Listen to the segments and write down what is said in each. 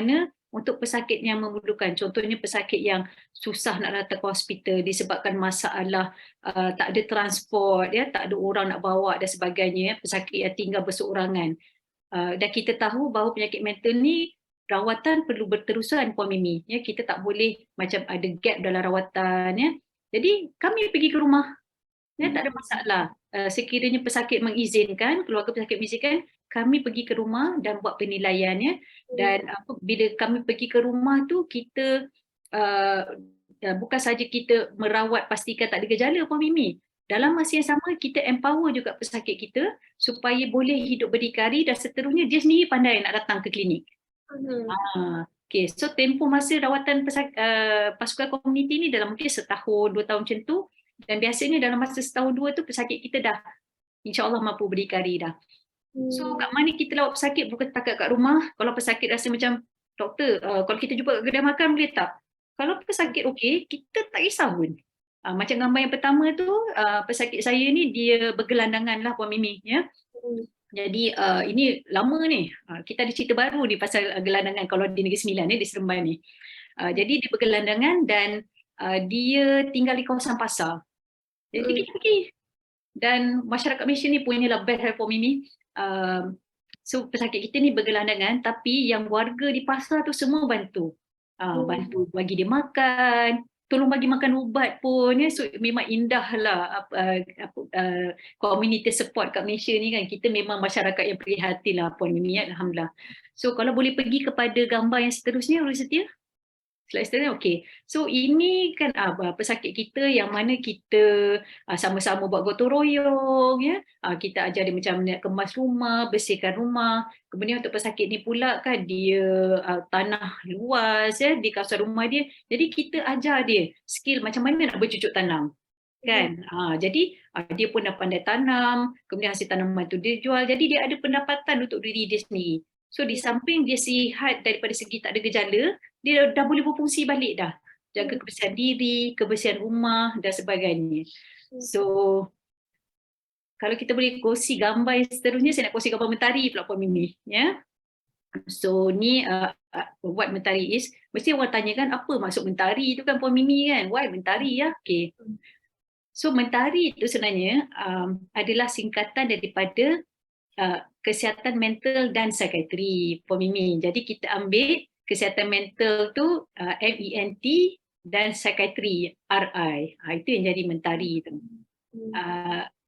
mana untuk pesakit yang memerlukan. Contohnya pesakit yang susah nak datang ke hospital disebabkan masalah tak ada transport, ya, tak ada orang nak bawa dan sebagainya, ya, pesakit yang tinggal berseorangan. Dan kita tahu bahawa penyakit mental ni rawatan perlu berterusan Puan Mimi, ya, kita tak boleh macam ada gap dalam rawatan, ya. Jadi kami pergi ke rumah, ya, tak ada masalah. Sekiranya pesakit mengizinkan, keluarga pesakit mengizinkan, kami pergi ke rumah dan buat penilaian, ya. Dan bila kami pergi ke rumah tu, kita bukan saja kita merawat pastikan tak ada gejala Puan Mimi. Dalam masa yang sama kita empower juga pesakit kita supaya boleh hidup berdikari dan seterusnya dia sendiri pandai nak datang ke klinik. Okay, so tempoh masa rawatan pasukan komuniti ni dalam mungkin setahun, 2 tahun macam tu, dan biasanya dalam masa setahun 2 tu pesakit kita dah insya-Allah mampu berdikari dah. So kat mana kita rawat pesakit bukan setakat kat rumah. Kalau pesakit rasa macam, doktor, kalau kita jumpa kat kedai makan boleh tak? Kalau pesakit okey, kita tak kisah pun. Macam gambar yang pertama tu, pesakit saya ni dia bergelandangan lah Puan Mimi, ya. Jadi ini lama ni, kita ada cerita baru ni pasal gelandangan kalau di Negeri Sembilan ni, di Seremban ni. Jadi dia bergelandangan dan dia tinggal di kawasan pasar. Jadi kita pergi. Dan masyarakat Malaysia ni punyalah best Puan Mimi. So pesakit kita ni bergelandangan tapi yang warga di pasar tu semua bantu. Bantu bagi dia makan, tolong bagi makan ubat pun, ya. So memang indah lah community support kat Malaysia ni kan. Kita memang masyarakat yang prihatin lah Puan Mimi, ya. Alhamdulillah. So kalau boleh pergi kepada gambar yang seterusnya, Urus Setia. Slide seterusnya, okey. So ini kan pesakit kita yang mana kita sama-sama buat gotong royong, ya. Kita ajar dia macam nak kemas rumah, bersihkan rumah. Kemudian untuk pesakit ni pula kan dia tanah luas, ya, di kawasan rumah dia. Jadi kita ajar dia skill macam mana nak bercucuk tanam. Kan? Jadi dia pun dah pandai tanam, kemudian hasil tanaman tu dia jual. Jadi dia ada pendapatan untuk diri dia sendiri. So di samping dia sihat daripada segi tak ada gejala, dia dah boleh berfungsi balik dah. Jaga kebersihan diri, kebersihan rumah dan sebagainya. So kalau kita boleh kongsi gambar yang seterusnya, saya nak kongsi gambar mentari pula Puan Mimi, ya. So ni what mentari is, mesti orang tanya kan apa maksud mentari tu kan Puan Mimi kan, why mentari, ya. Okay. So mentari itu sebenarnya adalah singkatan daripada kesihatan mental dan psikiatri Puan Mimi. Jadi kita ambil kesihatan mental tu MENT dan psikiatri RI. Itu yang jadi mentari tu.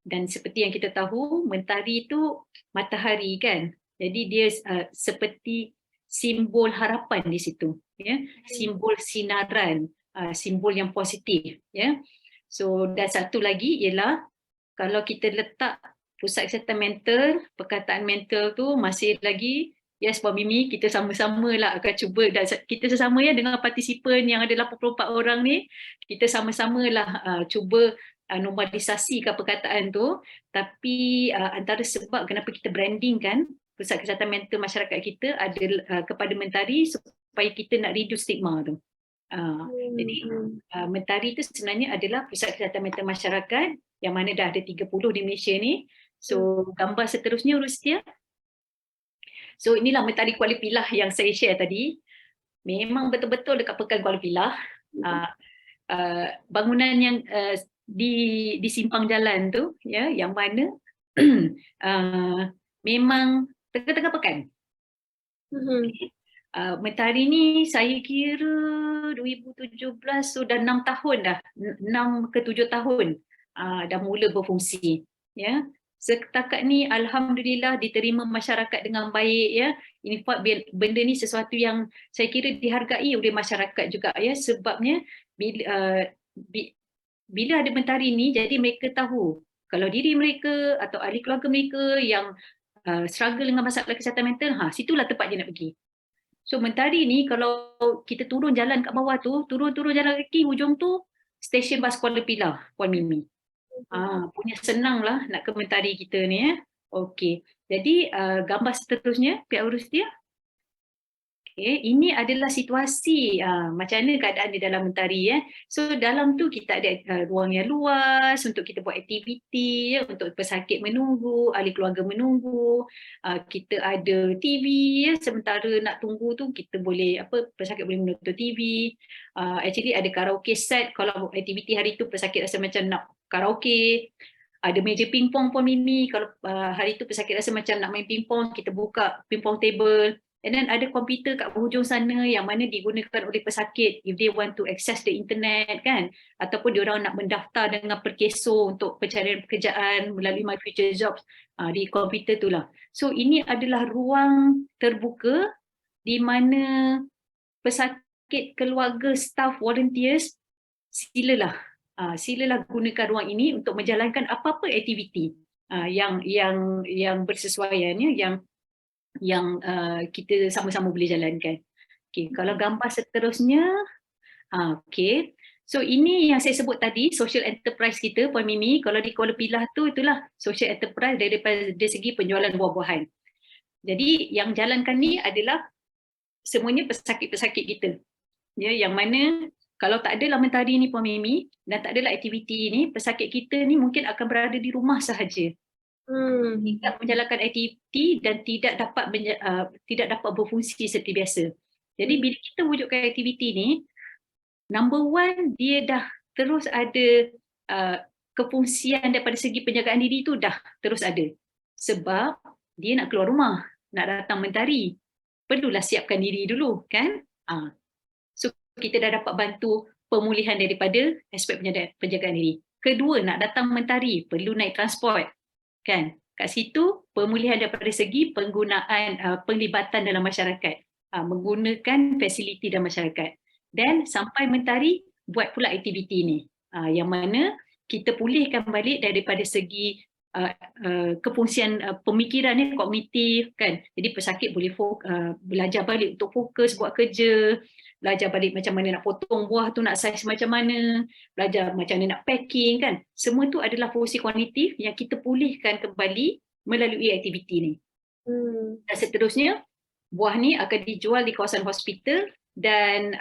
Dan seperti yang kita tahu, mentari itu matahari kan. Jadi dia seperti simbol harapan di situ, ya. Simbol sinaran, simbol yang positif, ya. So dan satu lagi ialah kalau kita letak pusat kesihatan mental, perkataan mental tu masih lagi, yes Puan Mimi, kita sama-sama lah akan cuba, dan kita sesama ya dengan partisipan yang ada 84 orang ni, kita sama-sama lah cuba normalisasikan perkataan tu. Tapi antara sebab kenapa kita branding kan pusat kesihatan mental masyarakat kita ada kepada mentari supaya kita nak reduce stigma tu. Jadi mentari itu sebenarnya adalah pusat kesihatan mental masyarakat yang mana dah ada 30 di Malaysia ni. So gambar seterusnya Urus Setia. So inilah mentari Kuala Pilah yang saya share tadi. Memang betul-betul dekat Pekan Kuala Pilah. Bangunan yang di simpang jalan tu, ya, yang mana memang tengah-tengah pekan. Mentari ni saya kira 2017 sudah 6 tahun dah, 6 ke 7 tahun dah mula berfungsi, ya. Setakat ni alhamdulillah diterima masyarakat dengan baik, ya. In fact benda ni sesuatu yang saya kira dihargai oleh masyarakat juga, ya, sebabnya bila ada mentari ni jadi mereka tahu kalau diri mereka atau ahli keluarga mereka yang struggle dengan masalah kesihatan mental, situlah tempat dia nak pergi. So mentari ni kalau kita turun jalan kat bawah tu, turun jalan kaki, hujung tu stesen bas Kuala Pilah Puan Mimi. Punya senang lah nak ke mentari kita ni, ya. Okey. Jadi gambar seterusnya pihak Urus Setia. Okay, ini adalah situasi macam mana keadaan di dalam mentari ya. So dalam tu kita ada ruang yang luas untuk kita buat aktiviti ya, untuk pesakit menunggu, ahli keluarga menunggu. Kita ada TV ya, sementara nak tunggu tu kita boleh pesakit boleh menonton TV. Actually ada karaoke set kalau aktiviti hari tu pesakit rasa macam nak karaoke. Ada meja pingpong pun Mimi, kalau hari tu pesakit rasa macam nak main pingpong, kita buka pingpong table. And then ada komputer kat hujung sana yang mana digunakan oleh pesakit if they want to access the internet kan, ataupun diorang nak mendaftar dengan perkeso untuk pencarian pekerjaan melalui My Future Jobs di komputer tu lah. So ini adalah ruang terbuka di mana pesakit, keluarga, staff, volunteers silalah gunakan ruang ini untuk menjalankan apa-apa aktiviti yang bersesuaian ya, yang kita sama-sama boleh jalankan. Okay, kalau gambar seterusnya, okay. So ini yang saya sebut tadi, social enterprise kita, Puan Mimi. Kalau di Kuala Pilah tu, itulah social enterprise daripada segi penjualan buah-buahan. Jadi yang jalankan ni adalah semuanya pesakit-pesakit kita. Ya, yang mana kalau tak adalah mentari ni Puan Mimi dan tak adalah aktiviti ni, pesakit kita ni mungkin akan berada di rumah sahaja. Tidak menjalankan aktiviti dan tidak dapat berfungsi seperti biasa. Jadi bila kita wujudkan aktiviti ni, number one, dia dah terus ada kefungsian daripada segi penjagaan diri tu dah terus ada. Sebab dia nak keluar rumah, nak datang mentari, perlulah siapkan diri dulu kan. So kita dah dapat bantu pemulihan daripada aspek penjagaan diri. Kedua, nak datang mentari, perlu naik transport. Kan? Kat situ pemulihan daripada segi penggunaan penglibatan dalam masyarakat, menggunakan fasiliti dalam masyarakat, dan sampai mentari buat pula aktiviti ni, yang mana kita pulihkan balik daripada segi kefungsian pemikiran ni kognitif kan. Jadi pesakit boleh belajar balik untuk fokus buat kerja, belajar balik macam mana nak potong buah tu, nak saiz macam mana, belajar macam mana nak packing kan. Semua tu adalah fungsi kognitif yang kita pulihkan kembali melalui aktiviti ni. Dan seterusnya, buah ni akan dijual di kawasan hospital dan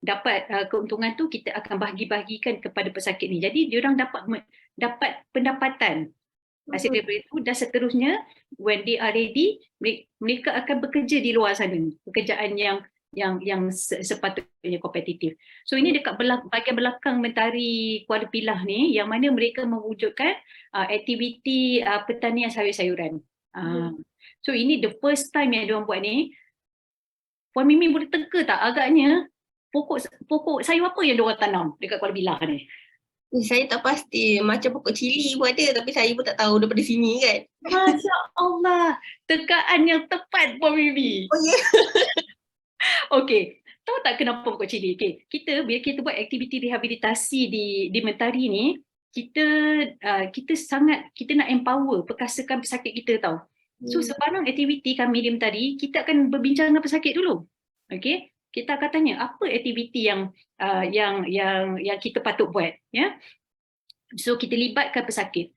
dapat keuntungan tu kita akan bahagi-bahagikan kepada pesakit ni. Jadi diorang dapat pendapatan hasil daripada itu, dan seterusnya when they are ready, mereka akan bekerja di luar sana, pekerjaan yang sepatutnya kompetitif. So ini dekat bahagian belakang mentari Kuala Pilah ni, yang mana mereka mewujudkan aktiviti pertanian sayur-sayuran. So ini the first time yang diorang buat ni. Puan Mimi boleh teka tak agaknya pokok sayur apa yang diorang tanam dekat Kuala Pilah ni? Saya tak pasti, macam pokok cili pun ada tapi saya pun tak tahu daripada sini kan. Masya Allah, tekaan yang tepat Puan Mimi. Oh ya. Yeah. Okey, tahu tak kenapa pokok cili? Okay, bila kita buat aktiviti rehabilitasi di mentari ni, kita nak empower, perkasakan pesakit kita tau. So sebarang aktiviti kami di mentari, kita akan berbincang dengan pesakit dulu. Okey, kita akan tanya apa aktiviti yang kita patut buat ya. So kita libatkan pesakit.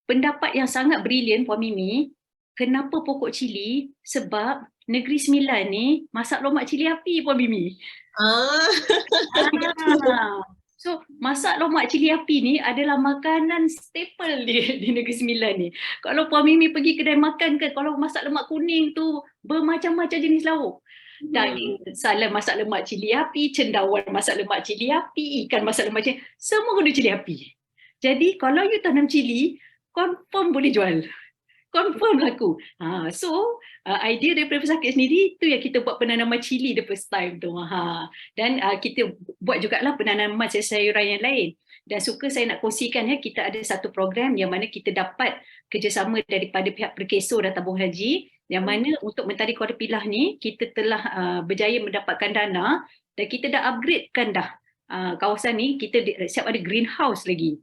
Pendapat yang sangat brilian Puan Mimi, kenapa pokok cili? Sebab Negeri Sembilan ni masak lomak cili api Puan Mimi. So masak lomak cili api ni adalah makanan staple di Negeri Sembilan ni. Kalau Puan Mimi pergi kedai makan ke, kalau masak lemak kuning tu bermacam-macam jenis lauk. Daging salam masak lemak cili api, cendawan masak lemak cili api, ikan masak lemak cili, semua guna cili api. Jadi kalau you tanam cili, confirm boleh jual. Confirm laku. So idea daripada pesakit sendiri tu yang kita buat penanaman cili the first time tu. Dan kita buat jugalah penanaman sayur-sayuran yang lain. Dan suka saya nak kongsikan ya, kita ada satu program yang mana kita dapat kerjasama daripada pihak Perkeso dan Tabung Haji, yang mana untuk mentari Kuala Pilah ni kita telah berjaya mendapatkan dana dan kita dah upgradekan dah kawasan ni. Kita siap ada greenhouse lagi.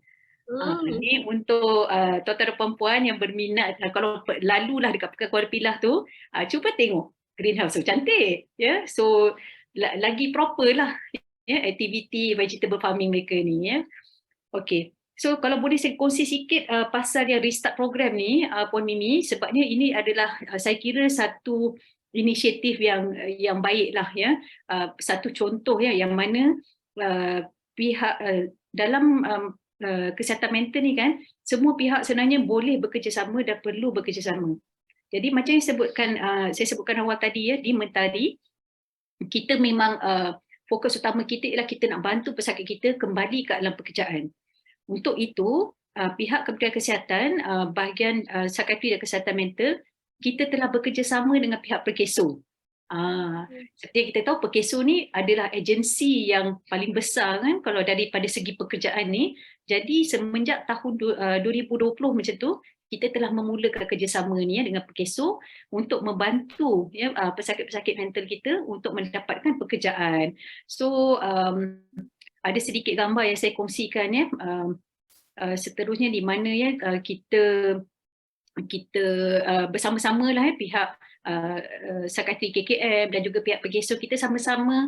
Ini untuk tuan-tuan dan puan-puan yang berminat, kalau lalulah dekat Kuala Pilah tu, cuba tengok greenhouse tu, cantik ya. So lagi proper lah ya aktiviti vegetable farming mereka ni ya. Okey. So kalau boleh saya kongsi sikit pasal yang restart program ni Puan Mimi, sebabnya ini adalah saya kira satu inisiatif yang baik lah ya. Satu contoh ya yang mana pihak dalam kesihatan mental ni kan, semua pihak sebenarnya boleh bekerjasama dan perlu bekerjasama. Jadi macam yang saya sebutkan awal tadi ya, di Mentari kita memang fokus utama kita ialah kita nak bantu pesakit kita kembali ke alam pekerjaan. Untuk itu, pihak Kementerian Kesihatan, bahagian psikiatri dan kesihatan mental, kita telah bekerjasama dengan pihak Perkeso. Seperti yang kita tahu, Perkeso ni adalah agensi yang paling besar kan kalau daripada segi pekerjaan ni. Jadi semenjak tahun 2020 macam tu, kita telah memulakan kerjasama ni ya, dengan Perkeso untuk membantu ya, pesakit-pesakit mental kita untuk mendapatkan pekerjaan. So ada sedikit gambar yang saya kongsikan ya. Seterusnya di mana ya kita bersama-sama lah ya, pihak psikiatri KKM dan juga pihak Perkeso, kita sama-sama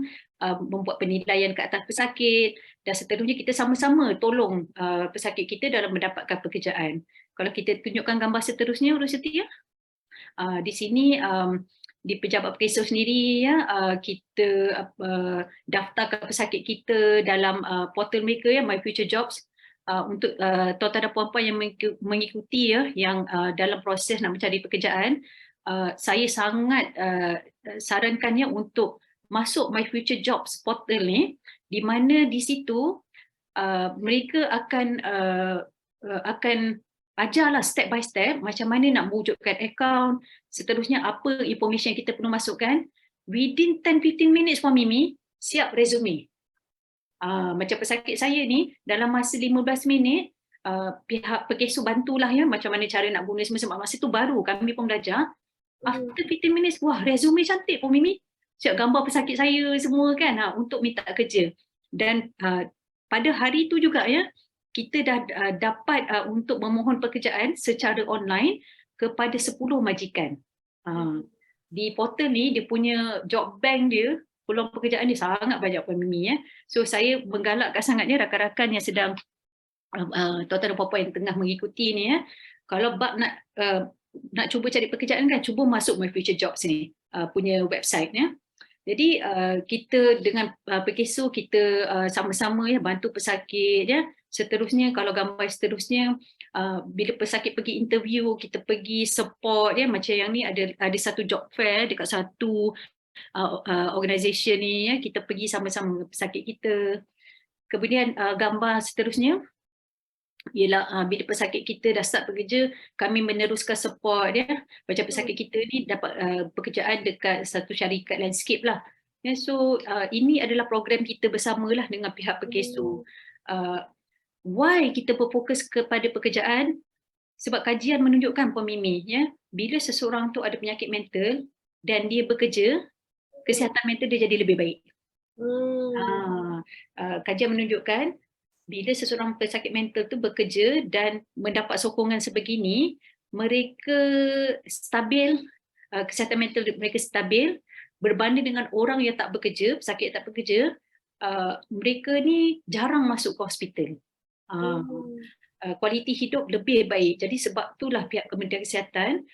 membuat penilaian ke atas pesakit dan seterusnya kita sama-sama tolong pesakit kita dalam mendapatkan pekerjaan. Kalau kita tunjukkan gambar seterusnya, Urus Setia, di sini di pejabat Perkeso sendiri ya, kita daftarkan pesakit kita dalam portal mereka ya, My Future Jobs. Untuk tuan-tuan dan puan-puan yang mengikuti ya, yang dalam proses nak mencari pekerjaan, saya sangat sarankannya untuk masuk My Future Jobs portal ni, di mana di situ mereka akan ajarlah step by step macam mana nak mewujudkan akaun, seterusnya apa information yang kita perlu masukkan. Within 10-15 minutes Puan Mimi, siap resume. Macam pesakit saya ni, dalam masa 15 minit, pihak Perkeso bantulah ya macam mana cara nak guna semua. Masa tu baru kami pun belajar. After 15 minutes, wah resume cantik Puan Mimi. Siap gambar pesakit saya semua kan untuk minta kerja. Dan pada hari tu juga ya, kita dah dapat untuk memohon pekerjaan secara online kepada 10 majikan. Di portal ni, dia punya job bank dia, peluang pekerjaan dia sangat banyak Puan Mimi ya. So saya menggalakkan sangatnya rakan-rakan yang sedang tuan-tuan dan puan-puan yang tengah mengikuti ni ya, kalau bab nak cuba cari pekerjaan kan, cuba masuk My Future Jobs ni punya website ya. Jadi kita dengan Perkeso kita sama-sama ya bantu pesakit ya. Seterusnya kalau gambar seterusnya, bila pesakit pergi interview, kita pergi support ya, macam yang ni ada satu job fair dekat satu organisation ni ya, kita pergi sama-sama dengan pesakit kita. Kemudian gambar seterusnya ialah bila pesakit kita dah start bekerja, kami meneruskan support ya. Macam pesakit kita ni dapat pekerjaan dekat satu syarikat landscape lah. Ya, so ini adalah program kita bersamalah dengan pihak Perkeso. Why kita berfokus kepada pekerjaan? Sebab kajian menunjukkan Puan Mimi ya, bila seseorang tu ada penyakit mental dan dia bekerja, kesihatan mental dia jadi lebih baik. Kajian menunjukkan bila seseorang pesakit mental tu bekerja dan mendapat sokongan sebegini, mereka stabil, kesihatan mental mereka stabil berbanding dengan orang yang tak bekerja, pesakit yang tak bekerja, mereka ni jarang masuk ke hospital. Kualiti hidup lebih baik. Jadi sebab itulah pihak Kementerian Kesihatan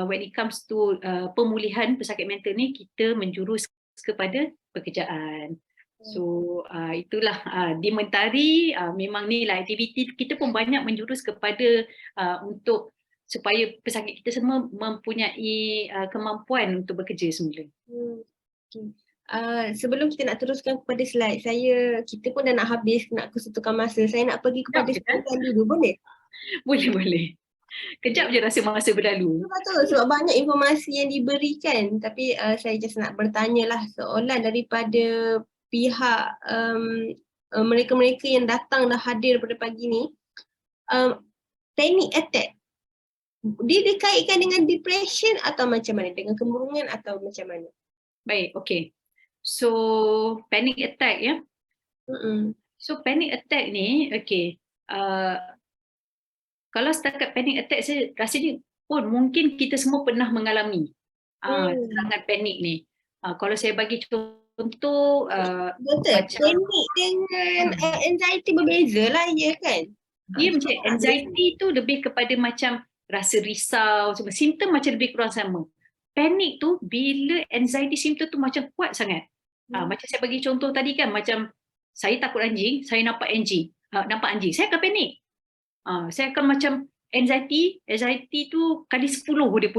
when it comes to pemulihan pesakit mental ni, kita menjurus kepada pekerjaan. So itulah di Mentari memang ni lah aktiviti kita pun banyak menjurus kepada untuk supaya pesakit kita semua mempunyai kemampuan untuk bekerja semula. Sebelum kita nak teruskan kepada slide saya, kita pun dah nak habis, nak kesetukan masa. Saya nak pergi kepada soalan dulu, boleh? Boleh. Kejap je rasa masa berlalu. Betul, sebab banyak informasi yang diberikan. Tapi saya just nak bertanya lah soalan daripada pihak mereka-mereka yang datang dah hadir pada pagi ni. Panic attack, dia dikaitkan dengan depression atau macam mana? Dengan kemurungan atau macam mana? Baik, okey. So panic attack ya. So panic attack ni, okey. Kalau setakat panic attack, saya rasanya pun mungkin kita semua pernah mengalami serangan panik ni. Kalau saya bagi contoh, betul, macam panik dengan anxiety berbeza lah ya kan? Dia macam anxiety tu lebih kepada macam rasa risau, simptom macam lebih kurang sama. panik tu bila anxiety symptom tu macam kuat sangat. Macam saya bagi contoh tadi kan, macam saya takut anjing, saya nampak anjing, saya akan panik. Saya akan macam anxiety tu kali 10 dia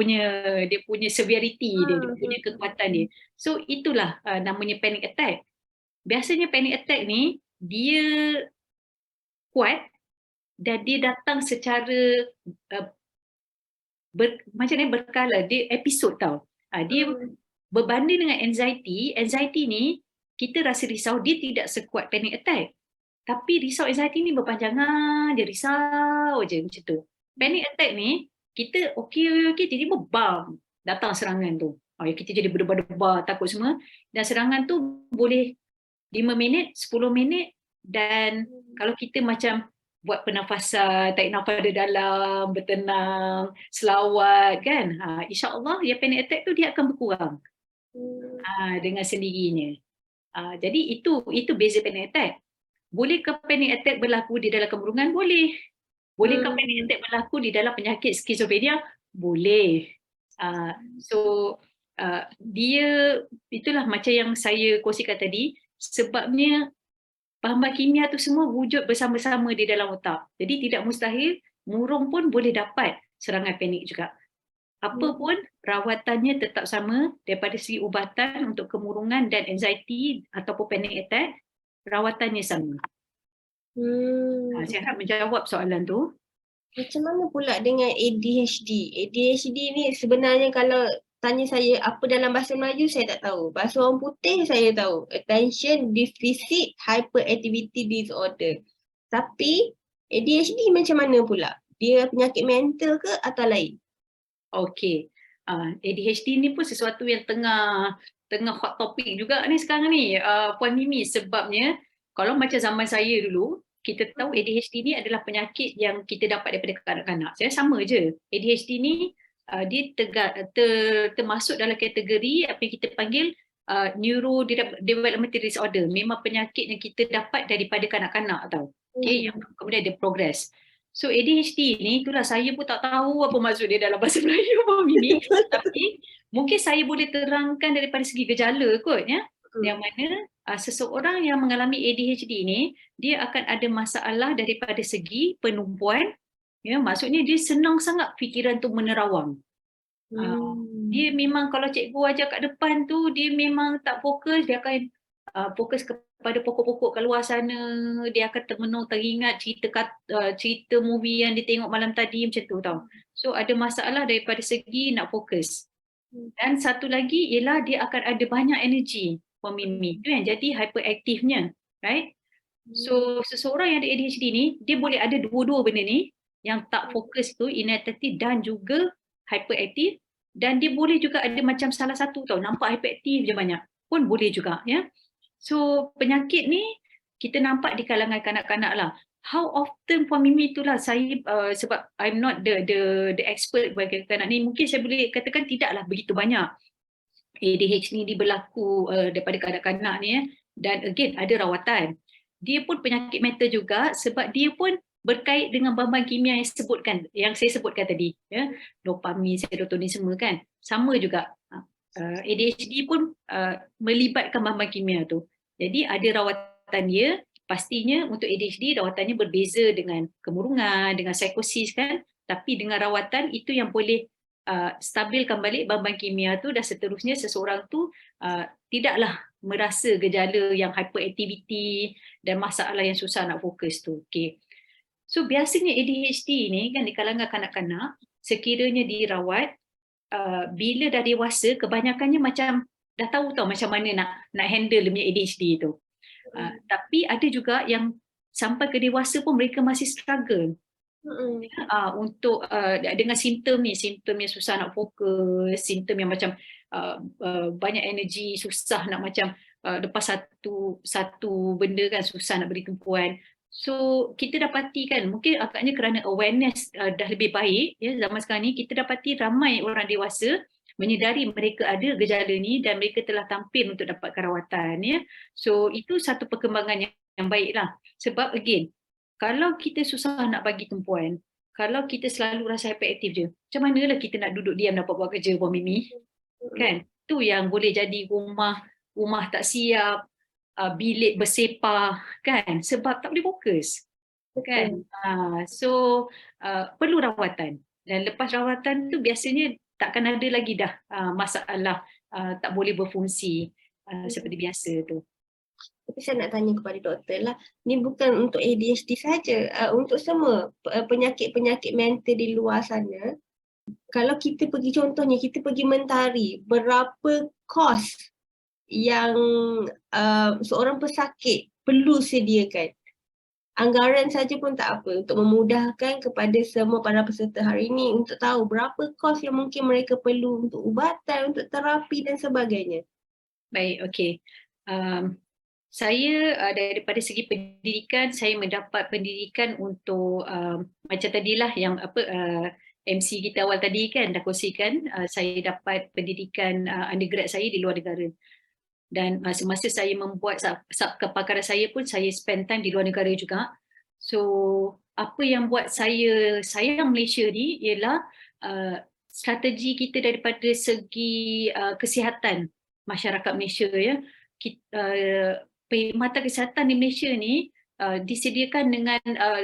punya severity dia punya kekuatan dia. So itulah namanya panic attack. Biasanya panic attack ni dia kuat dan dia datang secara macam ni berkala, dia episod tau. Dia berbanding dengan anxiety ni kita rasa risau, dia tidak sekuat panic attack. Tapi risau anxiety ni berpanjangan, dia risau je macam tu. Panic attack ni, kita okey, tiba-tiba bam, datang serangan tu. Kita jadi berdebar-debar, takut semua. Dan serangan tu boleh 5 minit, 10 minit dan kalau kita macam buat pernafasan, tarik nafas dari dalam, bertenang, selawat kan. InsyaAllah ya panic attack tu dia akan berkurang dengan sendirinya. Jadi itu beza panic attack. Bolehkah panic attack berlaku di dalam kemurungan? Boleh. Bolehkah panic attack berlaku di dalam penyakit skizofrenia? Boleh. Dia itulah macam yang saya kongsikan tadi, sebabnya bahan-bahan kimia tu semua wujud bersama-sama di dalam otak. Jadi tidak mustahil murung pun boleh dapat serangan panik juga. Apa pun rawatannya tetap sama daripada segi ubatan untuk kemurungan dan anxiety ataupun panic attack, rawatannya sama. Saya harap menjawab soalan tu. Macam mana pula dengan ADHD? ADHD ni sebenarnya kalau tanya saya apa dalam bahasa Melayu saya tak tahu. Bahasa orang putih saya tahu. Attention Deficit Hyperactivity Disorder. Tapi ADHD macam mana pula? Dia penyakit mental ke atau lain? Okey. ADHD ni pun sesuatu yang tengah hot topic juga ni sekarang ni, Puan Mimi, sebabnya kalau macam zaman saya dulu, kita tahu ADHD ni adalah penyakit yang kita dapat daripada kanak-kanak. Saya sama je. ADHD ni dia termasuk dalam kategori apa yang kita panggil neurodevelopmental disorder. Memang penyakit yang kita dapat daripada kanak-kanak tau. Okay, yang kemudian dia progress. So ADHD ni, itulah saya pun tak tahu apa maksud dia dalam bahasa Melayu Puan Mimi. Tapi mungkin saya boleh terangkan daripada segi gejala kot ya. Yang mana seseorang yang mengalami ADHD ni, dia akan ada masalah daripada segi penumpuan. Ya, maksudnya dia senang sangat fikiran tu menerawang. Dia memang kalau cikgu ajar kat depan tu, dia memang tak fokus, dia akan fokus kepada pokok-pokok kat luar sana, dia akan termenung teringat cerita movie yang dia tengok malam tadi macam tu tau. So ada masalah daripada segi nak fokus. Dan satu lagi ialah dia akan ada banyak energi, Puan Mimi. Itu yang jadi hyperaktifnya, right? So seseorang yang ada ADHD ni, dia boleh ada dua-dua benda ni, yang tak fokus tu, inattentive dan juga hyperaktif, dan dia boleh juga ada macam salah satu tau, nampak hyperaktif je banyak, pun boleh juga ya. So penyakit ni kita nampak di kalangan kanak-kanak lah. How often Puan Mimi itulah saya sebab I'm not the expert bagi kanak ni, mungkin saya boleh katakan tidaklah begitu banyak ADHD ni berlaku daripada kanak-kanak ni ya. Dan again ada rawatan. Dia pun penyakit mental juga sebab dia pun berkait dengan bahan-bahan kimia yang saya sebutkan tadi ya, dopamin, serotonin semua kan. Sama juga. ADHD pun melibatkan bahan-bahan kimia tu. Jadi ada rawatan dia, pastinya untuk ADHD rawatannya berbeza dengan kemurungan, dengan psikosis kan. Tapi dengan rawatan itu yang boleh stabilkan balik bahan-bahan kimia tu dan seterusnya seseorang tu tidaklah merasa gejala yang hyperactivity dan masalah yang susah nak fokus tu. Okay. So biasanya ADHD ni kan di kalangan kanak-kanak sekiranya dirawat, bila dah dewasa kebanyakannya macam dah tahu tau macam mana nak handle dia punya ADHD tu. Tapi ada juga yang sampai ke dewasa pun mereka masih struggle. Untuk dengan simptom yang susah nak fokus, simptom yang macam banyak energi, susah nak macam lepas satu benda kan susah nak beri tumpuan. So kita dapati kan mungkin agaknya kerana awareness dah lebih baik ya zaman sekarang ni, kita dapati ramai orang dewasa menyedari mereka ada gejala ni dan mereka telah tampil untuk dapatkan rawatan ya. So itu satu perkembangan yang baiklah. Sebab again, kalau kita susah nak bagi tumpuan, kalau kita selalu rasa hyperaktif je, macam manalah kita nak duduk diam dapat buat kerja Puan Mimi? kan? Tu yang boleh jadi rumah tak siap, bilik bersepah, kan? Sebab tak boleh fokus, kan? Betul. So perlu rawatan, dan lepas rawatan tu biasanya takkan ada lagi dah masalah tak boleh berfungsi seperti biasa tu. Tapi saya nak tanya kepada doktor lah, ni bukan untuk ADHD saja, untuk semua penyakit-penyakit mental di luar sana. Kalau kita pergi, contohnya kita pergi mentari, berapa kos yang seorang pesakit perlu sediakan? Anggaran saja pun tak apa, untuk memudahkan kepada semua para peserta hari ini untuk tahu berapa kos yang mungkin mereka perlu untuk ubatan, untuk terapi dan sebagainya. Baik, okey. Saya daripada segi pendidikan, saya mendapat pendidikan untuk macam tadilah yang MC kita awal tadi kan dah kongsikan, saya dapat pendidikan undergrad saya di luar negara. Dan semasa saya membuat sub kepakaran saya pun, saya spend time di luar negara juga. So apa yang buat saya sayang Malaysia ni ialah strategi kita daripada segi kesihatan masyarakat Malaysia, ya. Perkhidmatan kesihatan di Malaysia ni disediakan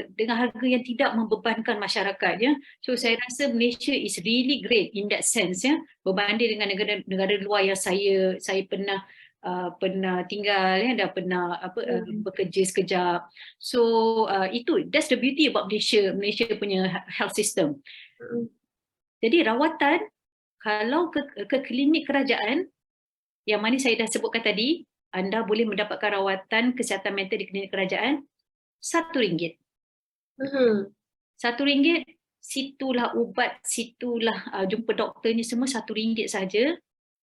dengan harga yang tidak membebankan masyarakat, ya. So saya rasa Malaysia is really great in that sense, ya, berbanding dengan negara luar yang saya pernah tinggal, ya, dah pernah bekerja sekejap. So that's the beauty about Malaysia punya health system. Jadi rawatan kalau ke klinik kerajaan yang mana saya dah sebutkan tadi, anda boleh mendapatkan rawatan kesihatan mental di klinik kerajaan RM1. RM1, situlah ubat, situlah jumpa doktornya, semua RM1 saja.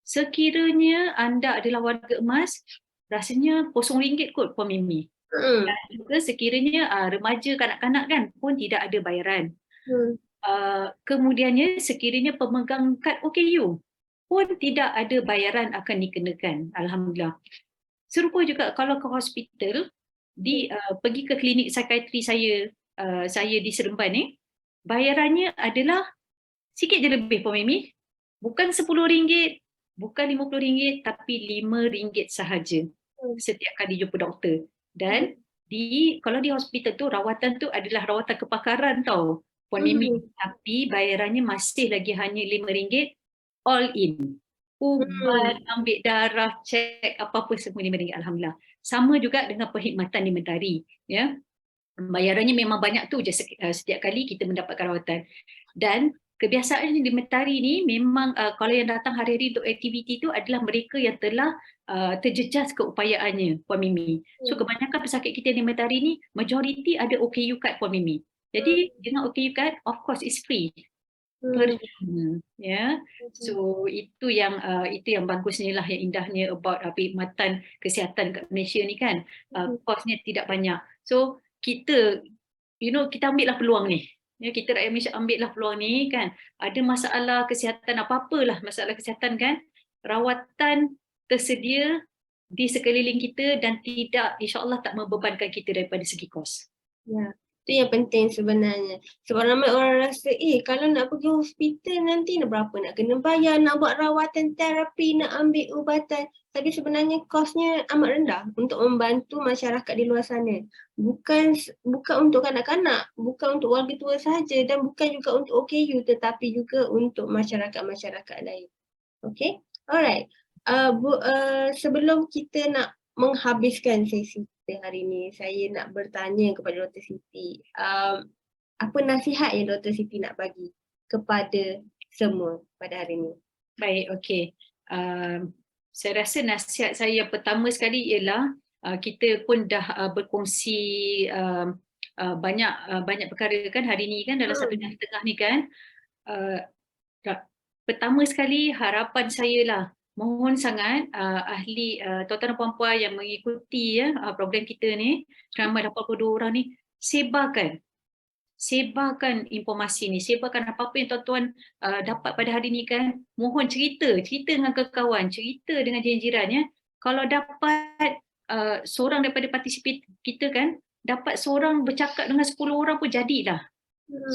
Sekiranya anda adalah warga emas, rasanya RM0 kot Puan Mimi. Dan juga sekiranya remaja, kanak-kanak kan pun tidak ada bayaran. Kemudiannya sekiranya pemegang kad OKU pun tidak ada bayaran akan dikenakan. Alhamdulillah. Serupa juga kalau ke hospital, pergi ke klinik psikiatri saya di Seremban ni, bayarannya adalah sikit je lebih Puan Mimi. Bukan RM10, bukan RM50, tapi RM5 sahaja setiap kali jumpa doktor. Dan kalau di hospital tu, rawatan tu adalah rawatan kepakaran tau Puan Mimi, tapi bayarannya masih lagi hanya RM5 all in. Ubat, ambil darah, cek, apa-apa semua RM5, alhamdulillah. Sama juga dengan perkhidmatan di mentari, ya. Bayarannya memang banyak tu je setiap kali kita mendapatkan rawatan. Dan kebiasaan di mentari ni memang kalau yang datang hari-hari untuk aktiviti tu adalah mereka yang telah terjejas keupayaannya Puan Mimi. So kebanyakan pesakit kita di mentari ni majoriti ada OKU card Puan Mimi. Jadi dengan OKU card, of course it's free. Ya. So itu yang bagusnya lah, yang indahnya about perkhidmatan kesihatan kat Malaysia ni kan. Kosnya tidak banyak. So kita ambillah peluang ni. Ya, kita rakyat Malaysia ambillah peluang ni kan. Ada masalah kesihatan, apa-apalah masalah kesihatan kan, rawatan tersedia di sekeliling kita dan tidak, insya-Allah tak membebankan kita daripada segi kos. Ya, itu yang penting sebenarnya. Sebab ramai orang rasa, kalau nak pergi hospital nanti berapa nak kena bayar, nak buat rawatan terapi, nak ambil ubatan. Tapi sebenarnya kosnya amat rendah untuk membantu masyarakat di luar sana. Bukan untuk kanak-kanak, bukan untuk warga tua sahaja, dan bukan juga untuk OKU, tetapi juga untuk masyarakat-masyarakat lain. Okay, alright. Sebelum kita nak menghabiskan sesi kita hari ini, saya nak bertanya kepada Dr. Siti, apa nasihat yang Dr. Siti nak bagi kepada semua pada hari ini? Baik, okey. Saya rasa nasihat saya yang pertama sekali ialah kita pun dah berkongsi banyak perkara kan hari ni kan, dalam 1 jam setengah ni kan. Pertama sekali harapan saya lah, mohon sangat ahli tuan-tuan dan puan-puan yang mengikuti program kita ni, ramai 82 orang ni, sebarkan informasi ni, sebarkan apa-apa yang tuan-tuan dapat pada hari ni kan. Mohon cerita dengan kawan-kawan, cerita dengan jiran-jiran, ya. Kalau dapat seorang daripada partisipant kita kan, dapat seorang bercakap dengan 10 orang pun jadilah.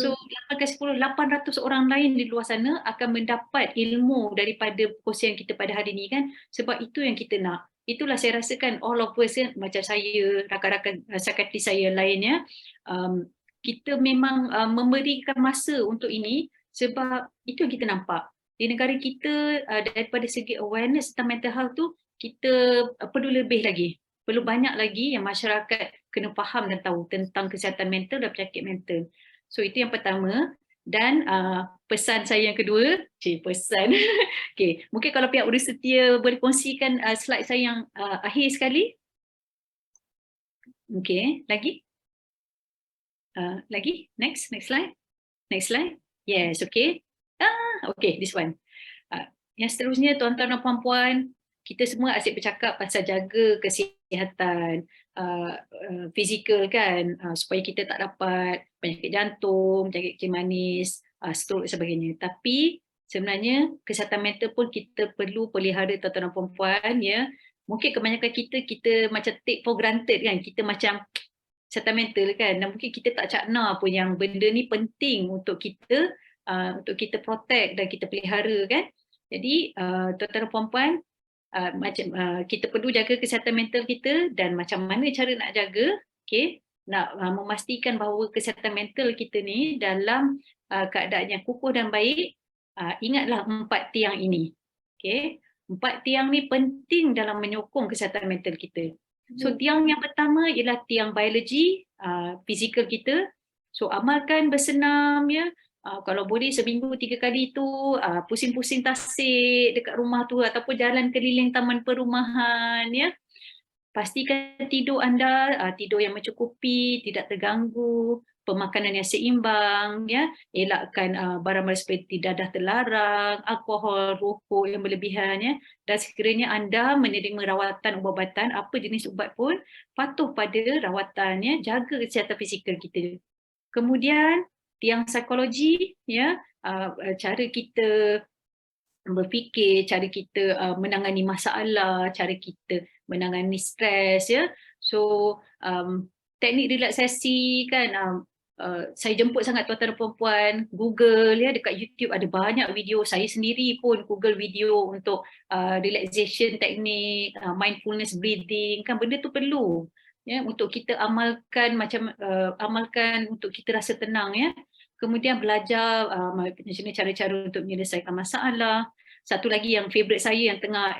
So 8 800 orang lain di luar sana akan mendapat ilmu daripada perkongsian kita pada hari ini kan. Sebab itu yang kita nak. Itulah saya rasakan all of us macam saya, rakan-rakan psikiatris saya lainnya, kita memang memberikan masa untuk ini sebab itu yang kita nampak. Di negara kita daripada segi awareness tentang mental health tu kita perlu lebih lagi. Perlu banyak lagi yang masyarakat kena faham dan tahu tentang kesihatan mental dan penyakit mental. So itu yang pertama. Dan pesan saya yang kedua, pesan. Okay, mungkin kalau pihak Urus Setia boleh kongsikan slide saya yang akhir sekali. Okay, lagi? Lagi? Next slide. Next slide. Yes, okay. Okay, this one. Yang seterusnya, tuan-tuan dan puan-puan, kita semua asyik bercakap pasal jaga kesihatan fizikal kan, supaya kita tak dapat penyakit jantung, penyakit kencing manis, stroke dan sebagainya. Tapi sebenarnya kesihatan mental pun kita perlu pelihara, tuan-tuan dan puan-puan ya. Mungkin kebanyakan kita macam take for granted kan, kita macam kesihatan mental kan, dan mungkin kita tak cakna pun yang benda ni penting untuk kita protect dan kita pelihara kan. Jadi tuan-tuan dan puan-puan, kita perlu jaga kesihatan mental kita dan macam mana cara nak jaga, okay? Nak memastikan bahawa kesihatan mental kita ni dalam keadaan yang kukuh dan baik, ingatlah 4 tiang ini. Okay? 4 tiang ni penting dalam menyokong kesihatan mental kita. So tiang yang pertama ialah tiang biologi, fizikal kita. So amalkan bersenam ya. Kalau boleh seminggu 3 kali tu pusing-pusing tasik dekat rumah tu ataupun jalan keliling taman perumahan ya. Pastikan tidur anda tidur yang mencukupi, tidak terganggu, pemakanan yang seimbang ya. Elakkan barang-barang seperti dadah terlarang, alkohol, rokok yang berlebihan ya. Dan sekiranya anda menerima rawatan ubat-ubatan, apa jenis ubat pun, patuh pada rawatan ya, jaga kesihatan fizikal kita. Kemudian tiang psikologi ya, cara kita berfikir, cara kita menangani masalah, cara kita menangani stres ya. So teknik relaksasi kan, saya jemput sangat tuan-tuan dan puan-puan, Google ya, dekat YouTube ada banyak video. Saya sendiri pun Google video untuk relaxation teknik, mindfulness breathing kan, benda tu perlu ya untuk kita amalkan, amalkan untuk kita rasa tenang ya. Kemudian belajar macam cara-cara untuk menyelesaikan masalah. Satu lagi yang favorite saya yang tengah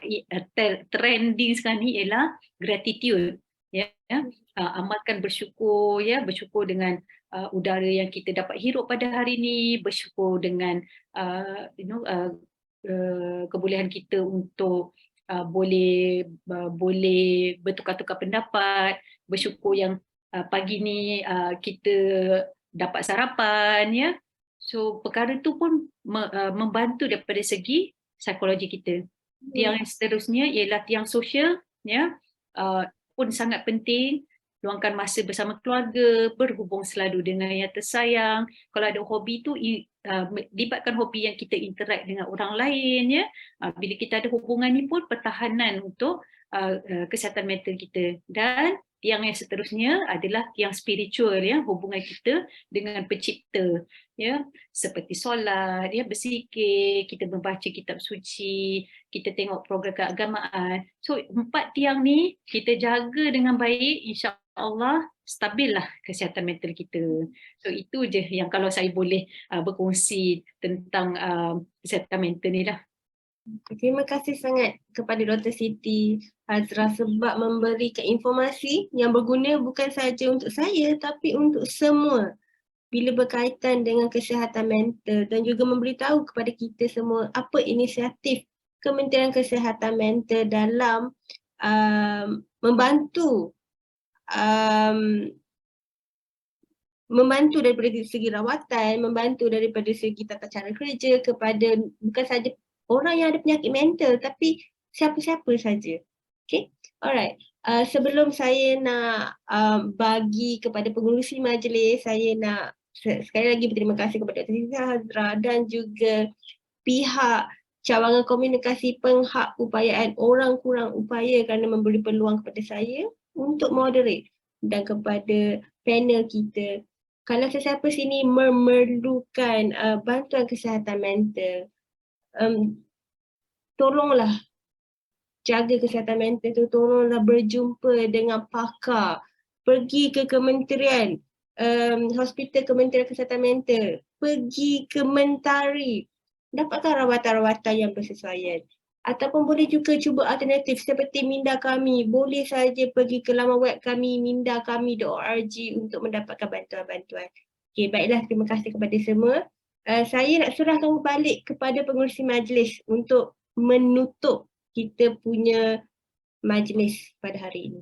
trending sekarang ni ialah gratitude ya. Amalkan bersyukur ya, bersyukur dengan udara yang kita dapat hirup pada hari ini, bersyukur dengan kebolehan kita untuk boleh bertukar-tukar pendapat, bersyukur yang pagi ni kita dapat sarapan ya. So perkara tu pun membantu daripada segi psikologi kita. Tiang yang seterusnya ialah tiang sosial ya, pun sangat penting. Luangkan masa bersama keluarga, berhubung selalu dengan yang tersayang. Kalau ada hobi tu, libatkan hobi yang kita interact dengan orang lain ya. Bila kita ada hubungan ni pun pertahanan untuk kesihatan mental kita. Dan tiang yang seterusnya adalah tiang spiritual ya, hubungan kita dengan pencipta ya, seperti solat ya, berzikir, kita membaca kitab suci, kita tengok program keagamaan. So 4 tiang ni kita jaga dengan baik, insya-Allah stabil lah kesihatan mental kita. So itu je yang kalau saya boleh berkongsi tentang kesihatan mental ni lah. Terima kasih sangat kepada Dr. Siti Hazra sebab memberikan informasi yang berguna bukan sahaja untuk saya tapi untuk semua bila berkaitan dengan kesihatan mental, dan juga memberitahu kepada kita semua apa inisiatif Kementerian Kesihatan Mental dalam membantu daripada segi rawatan, membantu daripada segi tata cara kerja kepada bukan saja orang yang ada penyakit mental tapi siapa-siapa saja. Okay, alright. Sebelum saya nak bagi kepada pengurusi majlis, saya nak sekali lagi berterima kasih kepada Dr. Siti Hazra dan juga pihak cawangan komunikasi penghak upayaan orang kurang upaya kerana memberi peluang kepada saya untuk moderate, dan kepada panel kita kalau sesiapa sini memerlukan bantuan kesihatan mental, tolonglah jaga kesihatan mental tu, tolonglah berjumpa dengan pakar, pergi ke kementerian, hospital Kementerian Kesihatan Mental, pergi ke Mentari, dapatkan rawatan-rawatan yang bersesuaian. Ataupun boleh juga cuba alternatif seperti Minda Kami, boleh saja pergi ke laman web kami mindakami.org untuk mendapatkan bantuan-bantuan. Okay, baiklah, terima kasih kepada semua. Saya nak serahkan balik kepada pengerusi majlis untuk menutup kita punya majlis pada hari ini.